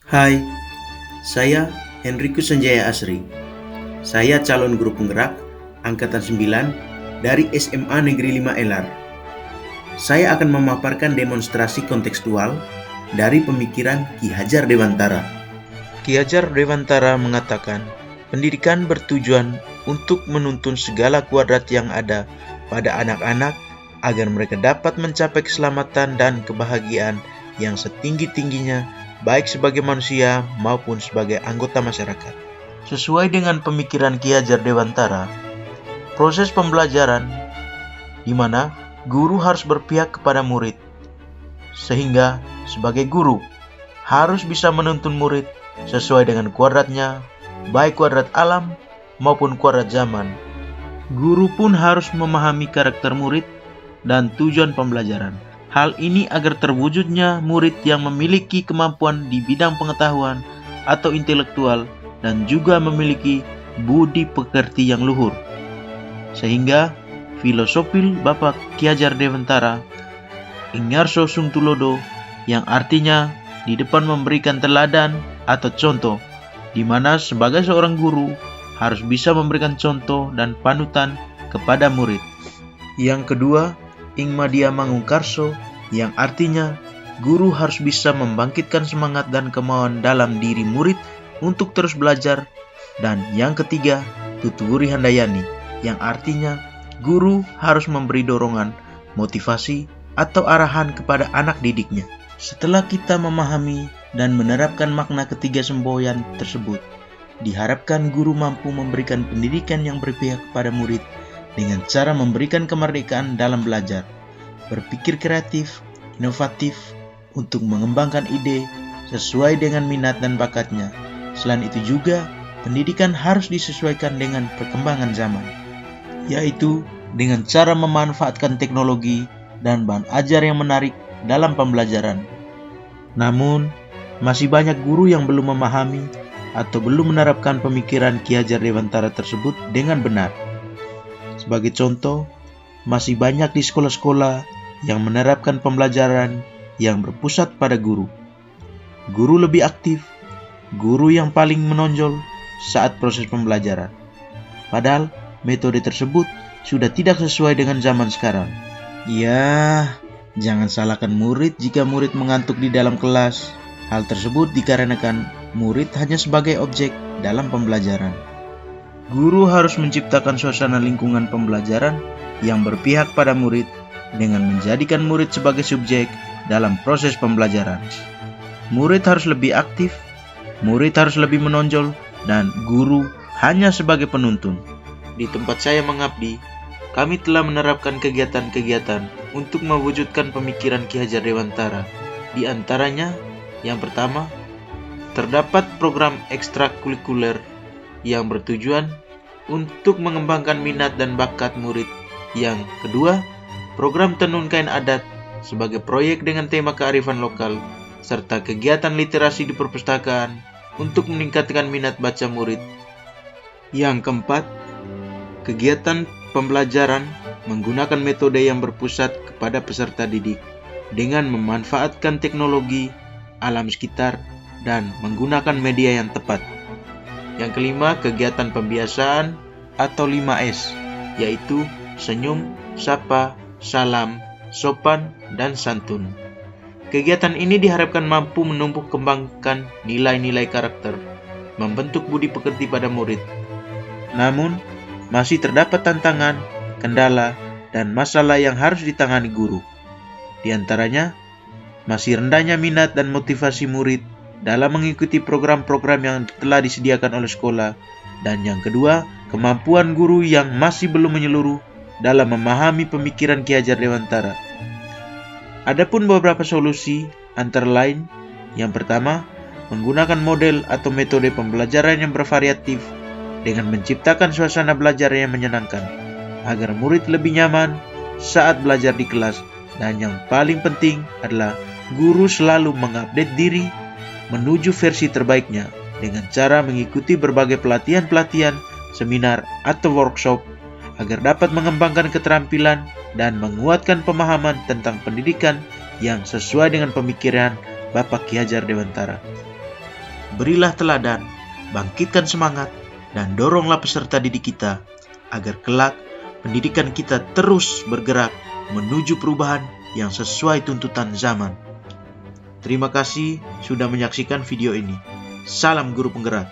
Hai, saya Henriku Sanjaya Asri. Saya calon guru penggerak Angkatan 9 dari SMA Negeri 5 LR. Saya akan memaparkan demonstrasi kontekstual dari pemikiran Ki Hajar Dewantara. Ki Hajar Dewantara mengatakan, pendidikan bertujuan untuk menuntun segala kuadrat yang ada pada anak-anak agar mereka dapat mencapai keselamatan dan kebahagiaan yang setinggi-tingginya baik sebagai manusia maupun sebagai anggota masyarakat. Sesuai dengan pemikiran Ki Hajar Dewantara, proses pembelajaran di mana guru harus berpihak kepada murid, sehingga sebagai guru harus bisa menuntun murid sesuai dengan kuadratnya, baik kuadrat alam maupun kuadrat zaman. Guru pun harus memahami karakter murid dan tujuan pembelajaran. Hal ini agar terwujudnya murid yang memiliki kemampuan di bidang pengetahuan atau intelektual dan juga memiliki budi pekerti yang luhur. Sehingga filosofi Bapak Ki Hajar Dewantara, Ingarso Sungtulodo, yang artinya di depan memberikan teladan atau contoh, di mana sebagai seorang guru harus bisa memberikan contoh dan panutan kepada murid. Yang kedua, Ing Madia Mangungkarso, yang artinya guru harus bisa membangkitkan semangat dan kemauan dalam diri murid untuk terus belajar. Dan yang ketiga, Tutuguri Handayani, yang artinya guru harus memberi dorongan, motivasi, atau arahan kepada anak didiknya. Setelah kita memahami dan menerapkan makna ketiga semboyan tersebut, diharapkan guru mampu memberikan pendidikan yang berpihak kepada murid dengan cara memberikan kemerdekaan dalam belajar, berpikir kreatif, inovatif, untuk mengembangkan ide sesuai dengan minat dan bakatnya. Selain itu juga, pendidikan harus disesuaikan dengan perkembangan zaman, yaitu dengan cara memanfaatkan teknologi dan bahan ajar yang menarik dalam pembelajaran. Namun, masih banyak guru yang belum memahami atau belum menerapkan pemikiran Ki Hajar Dewantara tersebut dengan benar. Sebagai contoh, masih banyak di sekolah-sekolah yang menerapkan pembelajaran yang berpusat pada guru. Guru lebih aktif, guru yang paling menonjol saat proses pembelajaran. Padahal metode tersebut sudah tidak sesuai dengan zaman sekarang. Ya, jangan salahkan murid jika murid mengantuk di dalam kelas. Hal tersebut dikarenakan murid hanya sebagai objek dalam pembelajaran. Guru harus menciptakan suasana lingkungan pembelajaran yang berpihak pada murid dengan menjadikan murid sebagai subjek dalam proses pembelajaran. Murid harus lebih aktif, murid harus lebih menonjol, dan guru hanya sebagai penuntun. Di tempat saya mengabdi, kami telah menerapkan kegiatan-kegiatan untuk mewujudkan pemikiran Ki Hajar Dewantara. Di antaranya, yang pertama, terdapat program ekstrakurikuler yang bertujuan untuk mengembangkan minat dan bakat murid. Yang kedua, program tenun kain adat sebagai proyek dengan tema kearifan lokal, serta kegiatan literasi di perpustakaan untuk meningkatkan minat baca murid. Yang keempat, kegiatan pembelajaran menggunakan metode yang berpusat kepada peserta didik dengan memanfaatkan teknologi, alam sekitar, dan menggunakan media yang tepat. Yang kelima, kegiatan pembiasaan atau 5S, yaitu senyum, sapa, salam, sopan, dan santun. Kegiatan ini diharapkan mampu menumbuh kembangkan nilai-nilai karakter, membentuk budi pekerti pada murid. Namun, masih terdapat tantangan, kendala, dan masalah yang harus ditangani guru. Di antaranya, masih rendahnya minat dan motivasi murid dalam mengikuti program-program yang telah disediakan oleh sekolah. Dan yang kedua, kemampuan guru yang masih belum menyeluruh dalam memahami pemikiran Ki Hajar Dewantara. Adapun beberapa solusi, antara lain, yang pertama, menggunakan model atau metode pembelajaran yang bervariatif dengan menciptakan suasana belajar yang menyenangkan, agar murid lebih nyaman saat belajar di kelas. Dan yang paling penting adalah guru selalu mengupdate diri menuju versi terbaiknya dengan cara mengikuti berbagai pelatihan-pelatihan, seminar, atau workshop agar dapat mengembangkan keterampilan dan menguatkan pemahaman tentang pendidikan yang sesuai dengan pemikiran Bapak Ki Hajar Dewantara. berilah teladan, bangkitkan semangat, dan doronglah peserta didik kita agar kelak pendidikan kita terus bergerak menuju perubahan yang sesuai tuntutan zaman. Terima kasih sudah menyaksikan video ini. Salam guru penggerak.